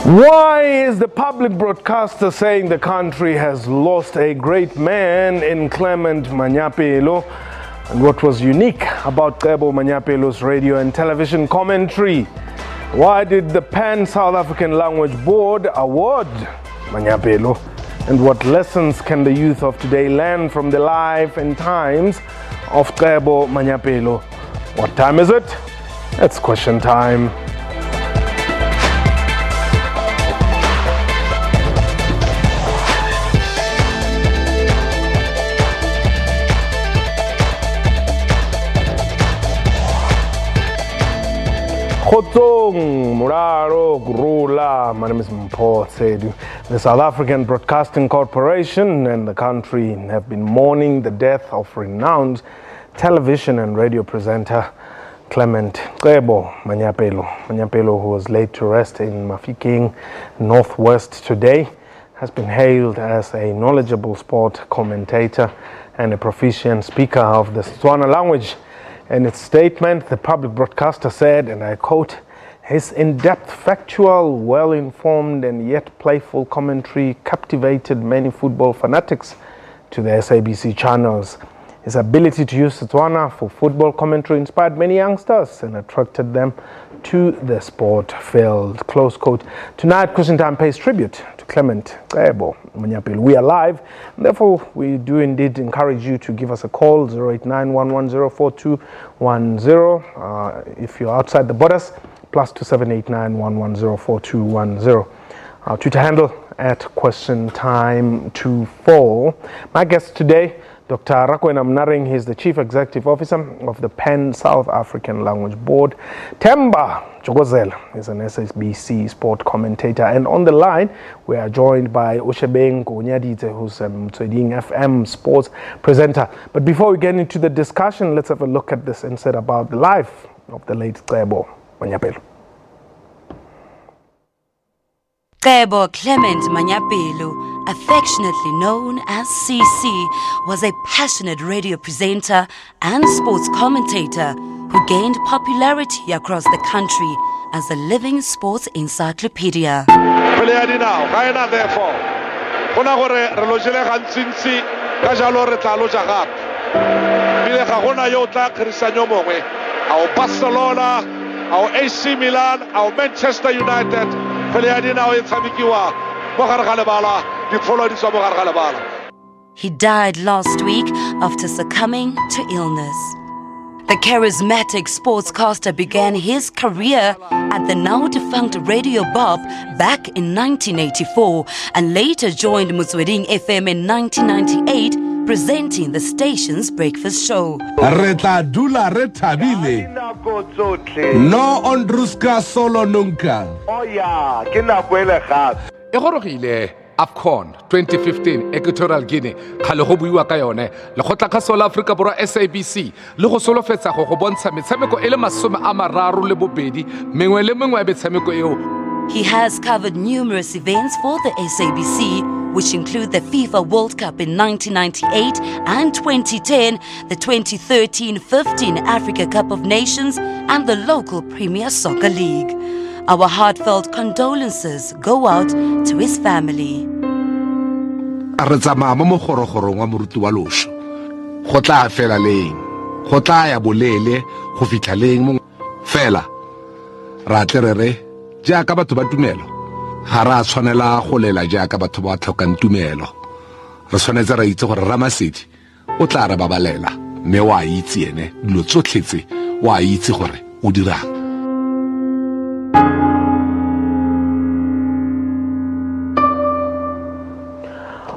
Why is the public broadcaster saying the country has lost a great man in Clement Manyaapelo? And what was unique about Cebo Manyaapelo's radio and television commentary? Why did the Pan-South African Language Board award Manyaapelo? And what lessons can the youth of today learn from the life and times of Cebo Manyaapelo? What time is it? It's question time. My name is Mpho Tsedu. The South African Broadcasting Corporation and the country have been mourning the death of renowned television and radio presenter Clement Cebo Manyaapelo. Manyaapelo, who was laid to rest in Mahikeng North West today, has been hailed as a knowledgeable sport commentator and a proficient speaker of the Setswana language. In its statement, the public broadcaster said, and I quote, "His in-depth, factual, well-informed and yet playful commentary captivated many football fanatics to the SABC channels. His ability to use Setswana for football commentary inspired many youngsters and attracted them to the sport field." Close quote. Tonight, Question Time pays tribute to Clement Cebo Manyaapelo. We are live, and therefore we do indeed encourage you to give us a call, 08911042110. If you're outside the borders, +27891104210. Our Twitter handle @QuestionTime24. My guest today, Dr. Rakwena Mnaring. He is the Chief Executive Officer of the Pan-South African Language Board. Temba Jogozela is an SABC sport commentator. And on the line, we are joined by Oshebeng Konyadite, who's a Motsweding FM sports presenter. But before we get into the discussion, let's have a look at this insight about the life of the late Cebo Manyaapelo. Cebo Clement Manyaapelo, affectionately known as CC, was a passionate radio presenter and sports commentator who gained popularity across the country as a living sports encyclopedia. Our AC Milan, our Manchester United. He died last week after succumbing to illness. The charismatic sportscaster began his career at the now-defunct Radio Bob back in 1984 and later joined Motsweding FM in 1998, presenting the station's breakfast show. No ondruska solo nunca. AFCON 2015 Equatorial Guinea khale go buiwa ka yone le go tla ka South Africa borwa SABC le go solofetsa go go bontsha metshameko ele 32 mengwe le mengwe ya metshameko eo. He has covered numerous events for the SABC, which include the FIFA World Cup in 1998 and 2010, the 2013-15 Africa Cup of Nations, and the local Premier Soccer League. Our heartfelt condolences go out to his family. Re tsamaya mo mogorogorong wa moruti wa loso. Go tla fela leng. Go tla ya bolele go fitlha leng mo fela. Ra tlere jaaka batho ba tumelo. Ha ra tshwanela go lela jaaka batho ba tlhokang tumelo. Re tshwanetse ra itse gore Ramasedi o tla re babalela. Me wa itse ene dilo tsotletse wa itse gore o dirang.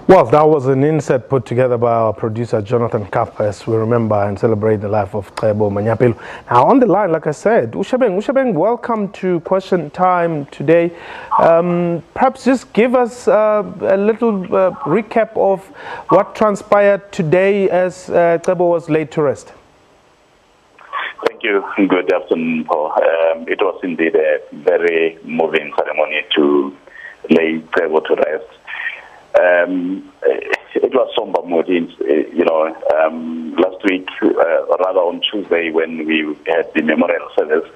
Well, that was an inset put together by our producer Jonathan Kappa as we remember and celebrate the life of Cebo Manyaapelo. Now on the line, like I said, Ushebeng, welcome to Question Time today. Perhaps just give us a little recap of what transpired today as Cebo was laid to rest. Thank you. Good afternoon, Paul. It was indeed a very moving ceremony to lay Cebo to rest. It was somber mood, last week, rather on Tuesday when we had the memorial service.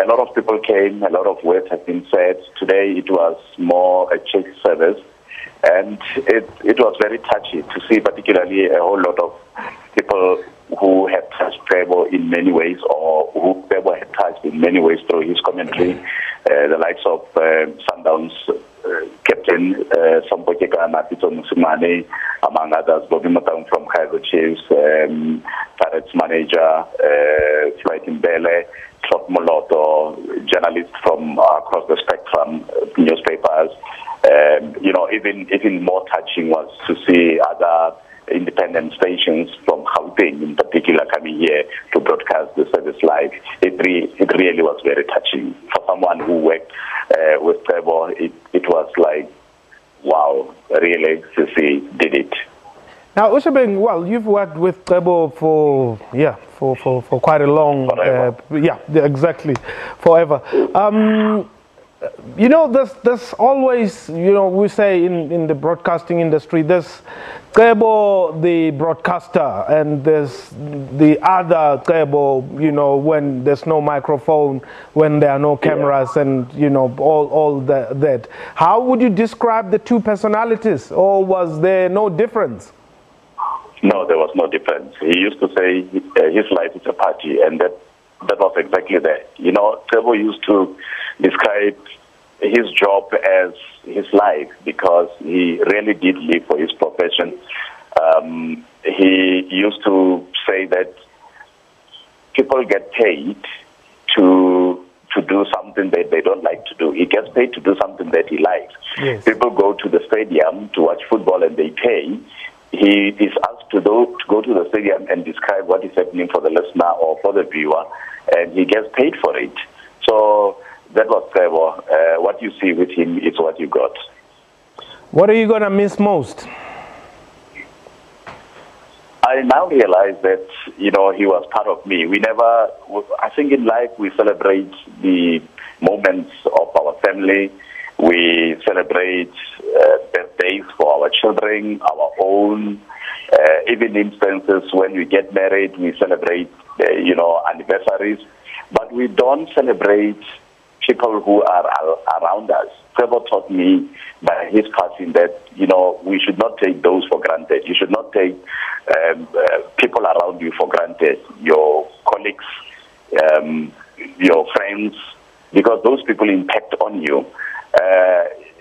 A lot of people came, a lot of words have been said. Today it was more a church service, and it was very touchy to see, particularly a whole lot of people who have touched Cebo in many ways, or who Cebo had touched in many ways through his commentary. The likes of Sundowns captain Sompokeka Napito Musimane, among others, Bobby Motang from Kaizer Chiefs, Pirates manager Floyd Mbele, Trop Moloto, journalists from across the spectrum, newspapers. Even more touching was to see other independent stations from Gauteng in particular coming here to broadcast the service live. It really was very touching. For someone who worked with Cebo, it was like, wow, really, Sisi did it. Now, Ushabeng, well, you've worked with Cebo for quite a long, exactly, forever. There's always, we say in the broadcasting industry, there's Cebo, the broadcaster, and there's the other Cebo, when there's no microphone, when there are no cameras, and, all that. How would you describe the two personalities, or was there no difference? No, there was no difference. He used to say his life is a party, and that was exactly that. Cebo used to describe his job as his life because he really did live for his profession. He used to say that people get paid to do something that they don't like to do. He gets paid to do something that he likes. Yes. People go to the stadium to watch football and they pay. He is asked to go to the stadium and describe what is happening for the listener or for the viewer, and he gets paid for it. So that was Cebo. What you see with him is what you got. What are you going to miss most? I now realize that, he was part of me. I think in life we celebrate the moments of our family. We celebrate birthdays for our children, our own. Even instances when we get married, we celebrate, anniversaries. But we don't celebrate people who are around us. Cebo taught me by his passing that, we should not take those for granted. You should not take people around you for granted, your colleagues, your friends, because those people impact on you.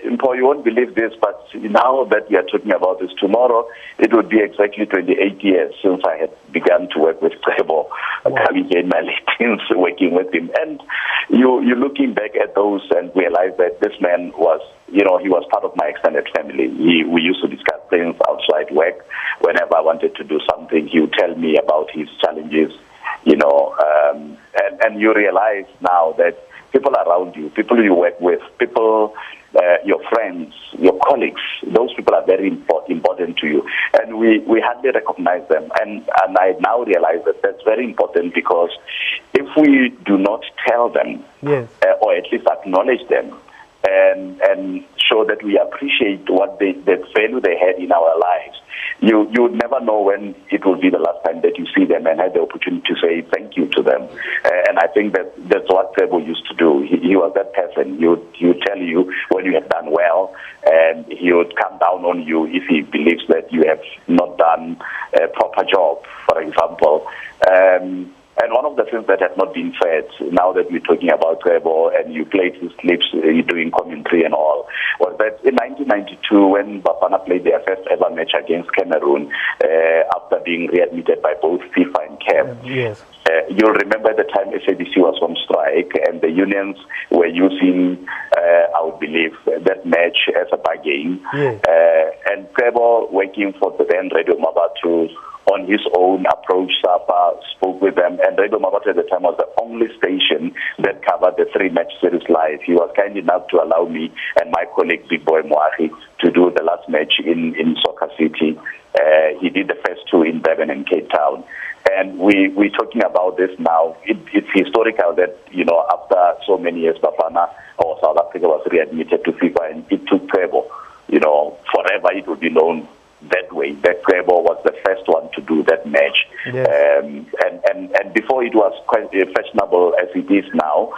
You won't believe this, but now that we are talking about this tomorrow, it would be exactly 28 years since I had begun to work with Cebo, coming in my late teens, working with him. And you're looking back at those and realize that this man was, he was part of my extended family. We used to discuss things outside work. Whenever I wanted to do something, he would tell me about his challenges, and you realize now that people around you, people you work with, people, your friends, your colleagues, those people are very important to you. And we hardly recognize them. And I now realize that that's very important because if we do not tell them, yes, or at least acknowledge them, and show that we appreciate the value they had in our lives, you would never know when it will be the last time that you see them and have the opportunity to say thank you to them. And I think that's what Cebo used to do. He was that person. He would tell you when you have done well, and he would come down on you if he believes that you have not done a proper job, for example. And one of the things that has not been said, now that we're talking about Cebo and you played his clips, you're doing commentary and all, was that in 1992 when Bafana played their first ever match against Cameroon, after being readmitted by both FIFA and CAF, yes, you'll remember the time SABC was on strike and the unions were using, I would believe, that match as a bargain. Yes. And Cebo, working for the then Radio Mabatu, on his own approach, Sapa spoke with them, and Radio Mabatu at the time was the only station that covered the 3-match series live. He was kind enough to allow me and my colleague Big Boy Moahi to do the last match in Soccer City. He did the first 2 in Durban and Cape Town. And we're talking about this now. It's historical that, after so many years, Bafana or South Africa was readmitted to FIFA, and it took Cebo. Forever it will be known that way. That Cebo was the first one to do that match. Yes. And before it was quite fashionable as it is now,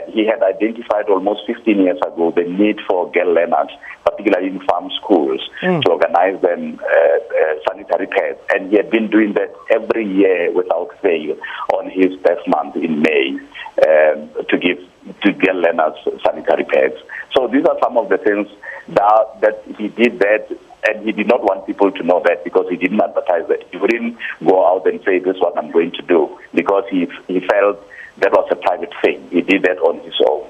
he had identified almost 15 years ago the need for girl learners, particularly in farm schools, to organize them sanitary pads. And he had been doing that every year without fail on his birth month in May to give to girl learners sanitary pads. So these are some of the things that he did that, and he did not want people to know that because he didn't advertise that. He wouldn't go out and say, this is what I'm going to do, because he felt that was a private thing. He did that on his own.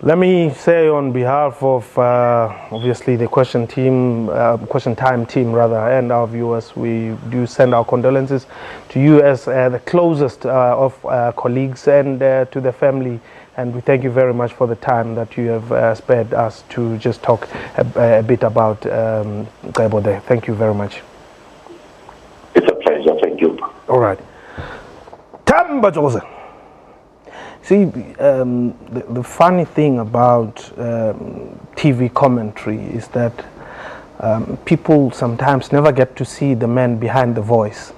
Let me say on behalf of obviously the Question Time team and our viewers, we do send our condolences to you as the closest of colleagues and to the family. And we thank you very much for the time that you have spared us to just talk a bit about Cebo there. Thank you very much. It's a pleasure. Thank you. All right. Tamba Jose. See, the funny thing about TV commentary is that people sometimes never get to see the man behind the voice.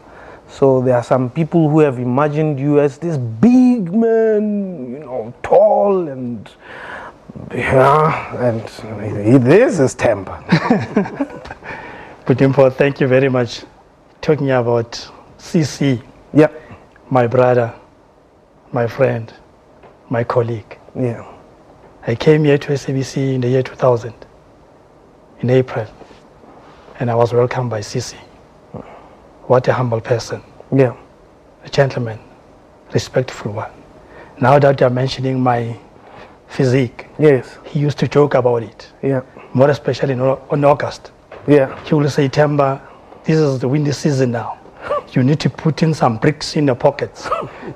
So there are some people who have imagined you as this big man, you know, tall and this is temper. Putimpo, thank you very much. Talking about CC, my brother, my friend, my colleague. Yeah. I came here to SABC in the year 2000, in April, and I was welcomed by CC. What a humble person. Yeah. A gentleman, respectful one. Now that you're mentioning my physique, yes, he used to joke about it. Yeah. More especially on August. Yeah. He will say, Temba, this is the windy season now. You need to put in some bricks in your pockets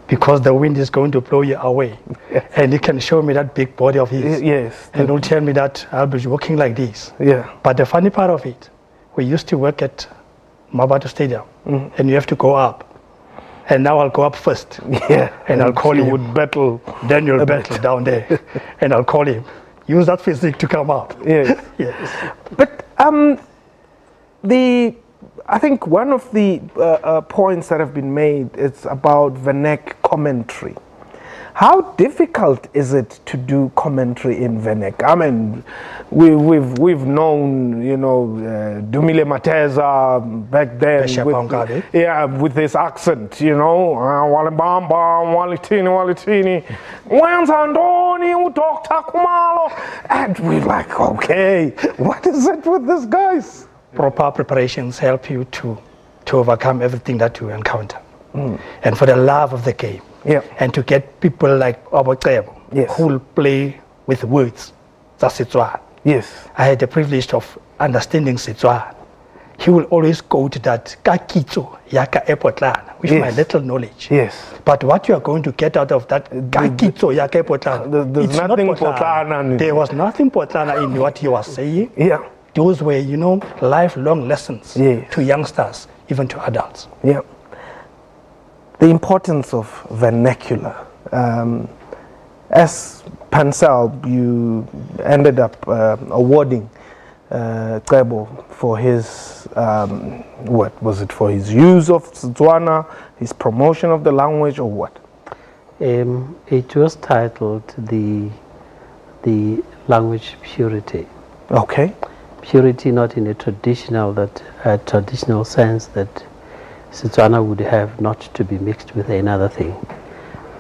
because the wind is going to blow you away. Yes. And he can show me that big body of his. Yes. And he'll tell me that I'll be walking like this. Yeah. But the funny part of it, we used to work at Mabato Stadium, and you have to go up. And now I'll go up first. Yeah. And I'll call him. Would battle. Then you'll battle down there. And I'll call him. Use that physique to come up. Yes. Yes. But I think one of the points that have been made is about Venek commentary. How difficult is it to do commentary in Venek? I mean, we've known, you know, Dumile Mateza back then, with his accent, you know, Walitini, and we're like, okay, what is it with these guys? Proper preparations help you to overcome everything that you encounter. And for the love of the game. Yeah. And to get people like Cebo, yes, who will play with words. That's Setswana. Yes. I had the privilege of understanding Setswana. He will always go to that kakitso yaka epotlana with my little knowledge. Yes. But what you are going to get out of that kakitso yaka epotlana, there's nothing potlana. There was nothing potlana in what he was saying. Yeah. Those were, you know, lifelong lessons to youngsters, even to adults. Yeah. The importance of vernacular. As Pansal, you ended up awarding Cebo for his, what was it, for his use of Setswana, his promotion of the language, or what? It was titled the language purity. Okay. Purity not in a traditional sense that Setswana would have not to be mixed with another thing,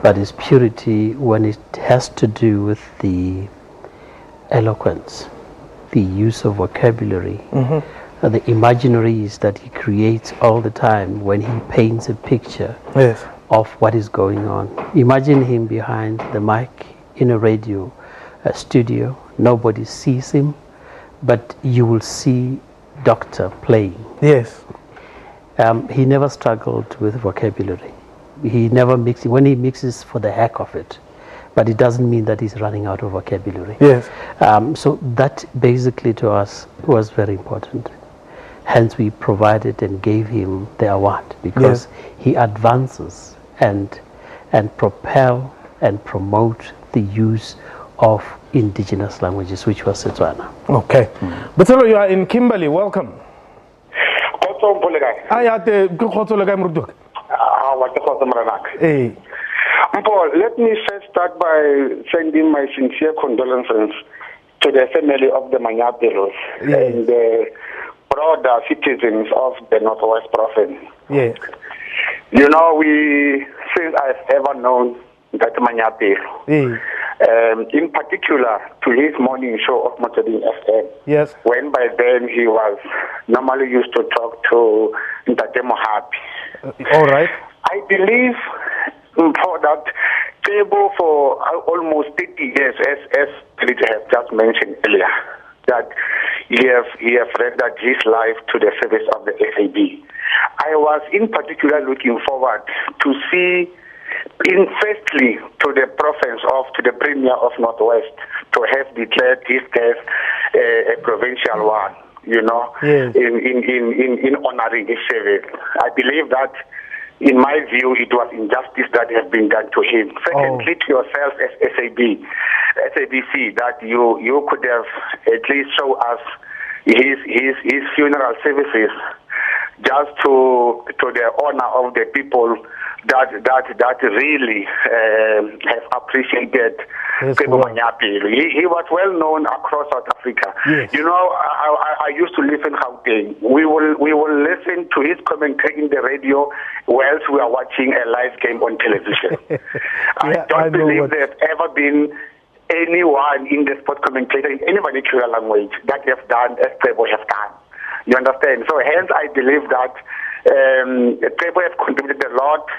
but it's purity when it has to do with the eloquence, the use of vocabulary, the imaginaries that he creates all the time when he paints a picture of what is going on. Imagine him behind the mic in a radio studio. Nobody sees him, but you will see Doctor playing. Yes. He never struggled with vocabulary. He never mixed. When he mixes for the heck of it, but it doesn't mean that he's running out of vocabulary. Yes. So that basically to us was very important. Hence we provided and gave him the award because he advances and propel and promote the use of indigenous languages, which was Setswana. Okay. Butelo, you are in Kimberley. Welcome. Hey. Let me first start by sending my sincere condolences to the family of the Manyaapelos and the broader citizens of the Northwest province. Yeah. You know, since I've ever known that Manyaapelo, in particular to his morning show of Mourning FM, yes, when by then he was normally used to talk to Ntate Mohapi. All right. I believe for that Cebo for almost 30 years, as Peter has just mentioned earlier, that he have rendered his life to the service of the SAB. I was in particular looking forward to see, firstly, to the Premier of Northwest to have declared his case a provincial one, you know, in honoring his service. I believe that, in my view, it was injustice that has been done to him. Secondly, to yourself as SABC, that you could have at least show us his funeral services, just to the honor of the people that really have appreciated Cebo Manyaapelo. He was well known across South Africa. Yes. You know, I used to live in Gauteng. We will listen to his commentary in the radio whilst we are watching a live game on television. I don't believe there's ever been anyone in the sport commentator in any particular language that have done as Cebo has done. You understand? So hence I believe that Cebo has contributed a lot,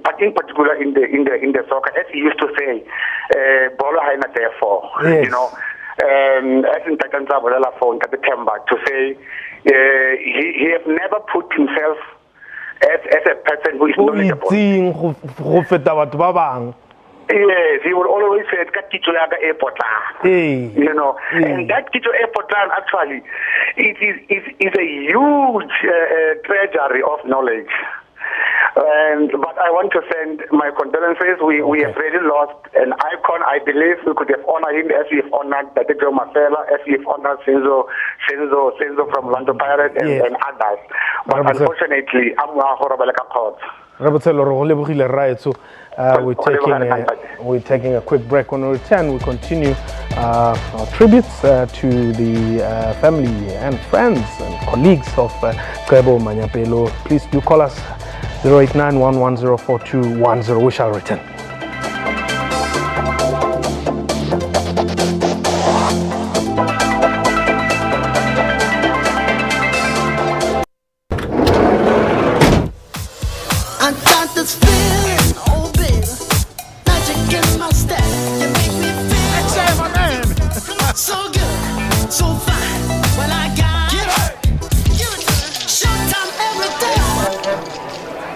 but in particular in the soccer, as he used to say, bolo haina therefore, you know, as in Takanza Bolela for September, to say he has never put himself as a person who is knowledgeable. Yes, he would always say, you know, and that Kito Airport land actually is a huge treasury of knowledge. But I want to send my condolences. We have really lost an icon. I believe we could have honored him as we've honored Tatejo Mafela, as we've honored Senzo from London Pirates and others. But unfortunately, I'm going to we're taking a quick break. When we return, we continue our tributes to the family and friends and colleagues of Cebo Manyaapelo. Please do call us 089-110-4210. We shall return.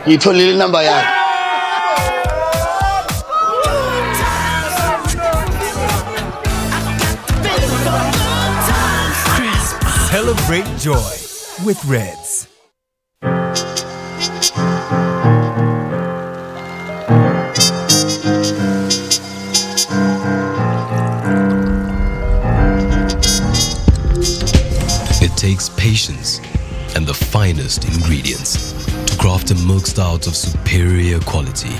Itholile number yakhe. Celebrate joy with Reds. It takes patience and the finest ingredients to craft a milk stout of superior quality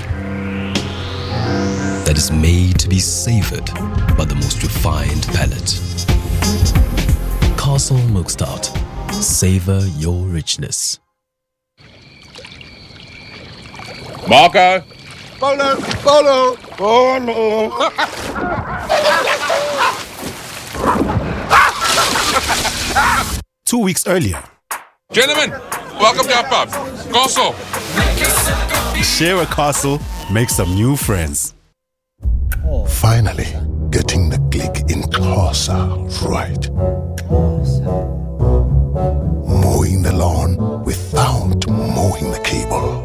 that is made to be savored by the most refined palate. Castle Milk Stout. Savor your richness. Marco! Bolo! Bolo! Bolo! 2 weeks earlier. Gentlemen, welcome to our pub. Castle. Share a castle, make some new friends. Finally, getting the click in Xhosa right. Mowing the lawn without mowing the cable.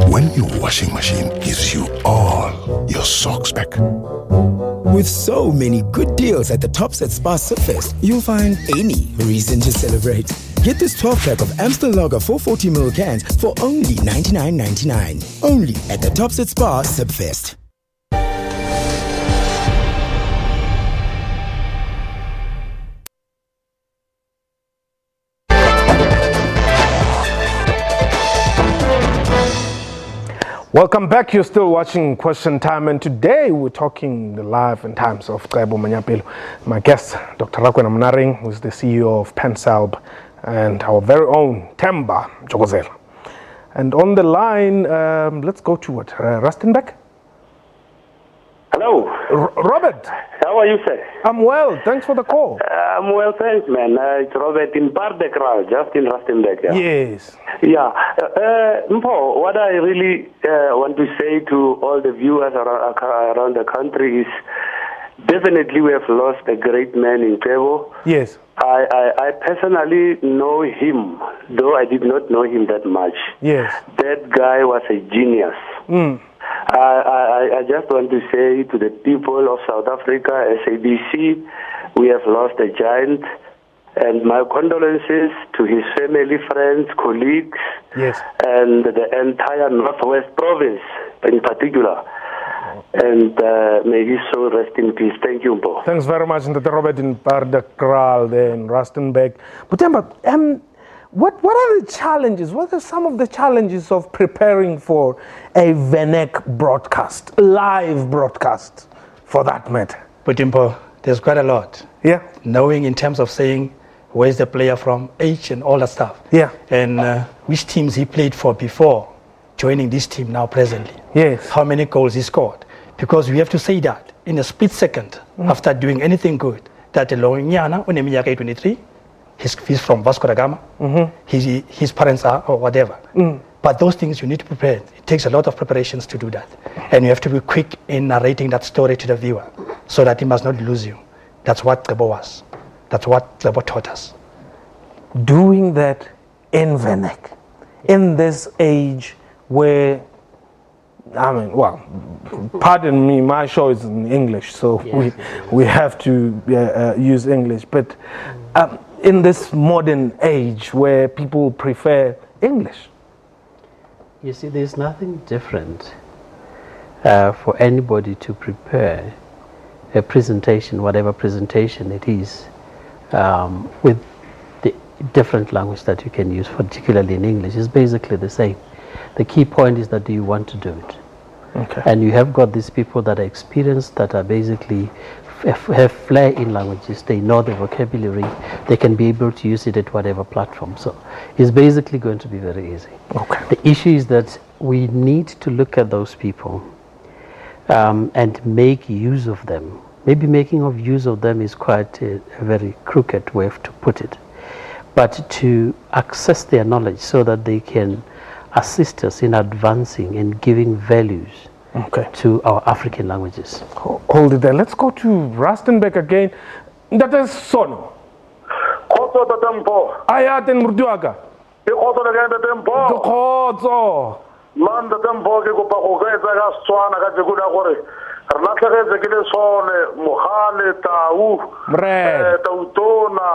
When your washing machine gives you all your socks back. With so many good deals at the Tops at Spa Subfest, you'll find any reason to celebrate. Get this 12-pack of Amstel Lager 440ml cans for only $99.99. Only at the Tops at Spa Subfest. Welcome back. You're still watching Question Time, and today we're talking the life and times of Cebo Manyaapelo. My guest, Dr. Rakwena Mnaring, who's the CEO of PenSalb, and our very own Temba Jogozela. And on the line, let's go to what? Rustenbeck? Hello. Robert. How are you, sir? I'm well. Thanks for the call. I'm well, thanks, man. It's Robert in Bardekral, just in Rustenbeck. Yeah. Yes. Yeah. Mpo, what I really want to say to all the viewers around the country is definitely we have lost a great man in Cebo. Yes. I personally know him, though I did not know him that much. Yes. That guy was a genius. I just want to say to the people of South Africa, SABC, we have lost a giant, and my condolences to his family, friends, colleagues, yes, and the entire Northwest province in particular. And may his soul rest in peace. Thank you, Mpo. Thanks very much, Dr. Robert in Bardekral there in Rustenbeck. But what are the challenges? What are some of the challenges of preparing for a Venek broadcast, live broadcast, for that matter? But Mpo, there's quite a lot. Yeah. Knowing in terms of saying where's the player from, age, and all that stuff. Yeah. And which teams he played for before joining this team now presently. Yes. How many goals he scored. Because we have to say that in a split second after doing anything good, that Loinyana, when Miyake 23, he's from Vasco da Gama, his parents are or whatever. But those things you need to prepare. It takes a lot of preparations to do that. And you have to be quick in narrating that story to the viewer so that he must not lose you. That's what Cebo was. That's what Cebo taught us. Doing that in Venek, in this age where, I mean, well, pardon me, my show is in English, so we have to use English. But in this modern age where people prefer English. You see, there's nothing different for anybody to prepare a presentation, whatever presentation it is, with the different language that you can use, particularly in English. It's basically the same. The key point is that do you want to do it? Okay. And you have got these people that are experienced, that are basically have flair in languages. They know the vocabulary. They can be able to use it at whatever platform. So it's basically going to be very easy. Okay. The issue is that we need to look at those people and make use of them. Maybe making of use of them is quite a very crooked way to put it. But to access their knowledge so that they can assist us in advancing and giving values to our African languages. Hold it there. Let's go to Rustenbeck again. That is Sono. Koto the tempo. Ayaten Murduaga. The Koto again the tempo. The Koto. Man the tempo ke go pa go ga etsa Setswana ka tsego da gore re latlhegetse ke le sone mogale tau tautona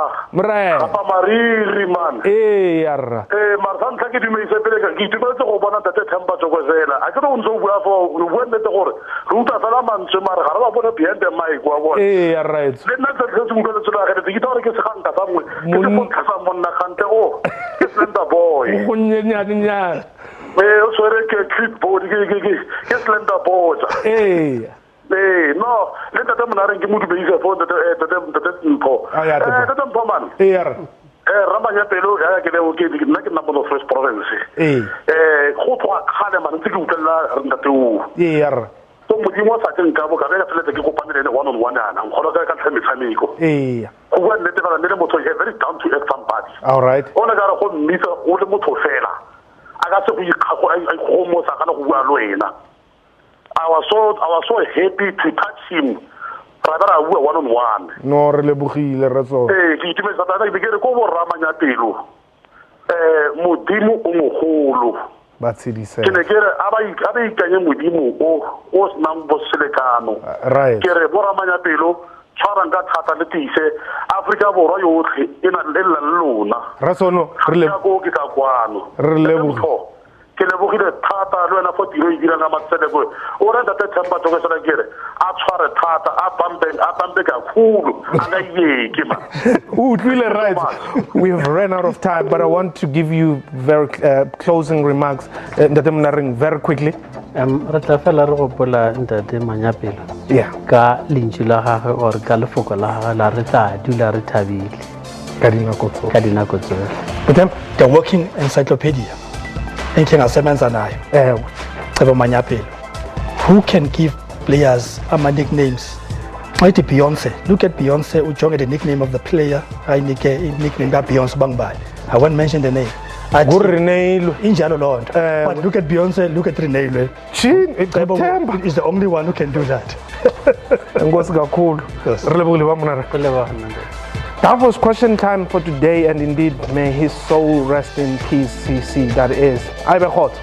kapa mariri man yarra martha ke dumeise pele ka ke itumetse go bona tate Temba Jogozela a ke re o ntse o bua fo o bua nnete gore re utlwa fela mantswe mare ga re ba bona behind the mic wa bona yarra le nna tse tse mo tse la ga ke tore ke se ganta sa mongwe ke se go tlhasa monna kante o ke slender boy go nyenyana o swere ke clipboard ke slender boy no le tata Mnaring ke mo dumeisa fo tata Mpho tata Mpho man Manyaapelo ke le nna ke nna mo North West province go tloga kgale man ntse ke utlwela re ntate o so modimo sa teng ka bo ka bega fela ke kopane le one on one ana nkgola ka tlhametshameko go bua nnete fela le motho he very down to earth somebody all right ona ka re go mmisa o le motho fela a ka se go ikgago a go sa kana go bua le wena I was so happy to touch him. Rather, I were one on one. No, really, Bukhile, Razo. He told me that I began to go over Manyaapelo. Mudimu Umuhulu. But City said, Can I get a Mudimu or Nambo Silicano? Right. Kere Bora Manyaapelo, Charanga Tataliti, Africa Boroyo in a little luna. Rasono, Relevo. Ke le bogile thata le wena fo tiro e dira nga matselego o re tate Temba Jogozela kere a tshware thata a bambe kakhulu angayeki man. Right. We have ran out of time, but I want to give you very closing remarks very quickly. Re tla fela re gopola ntate Manyaapelo. Yeah. Ka lentšu la gagwe or ka lefoko la gagwe la re tla dula re thabile. Ka dinako tsohle. But then the working encyclopedia. Thinking asebenza nayo. Cebo Manyaapelo. Who can give players nicknames? Mighty Beyonce. Look at Beyonce. Ujonge the nickname of the player. I nickname that Beyonce Bangbai. I won't mention the name. But look at Beyonce, look at Renee. Cebo is the only one who can do that. That was question time for today, and indeed, may his soul rest in peace, CC, that is. I be hot.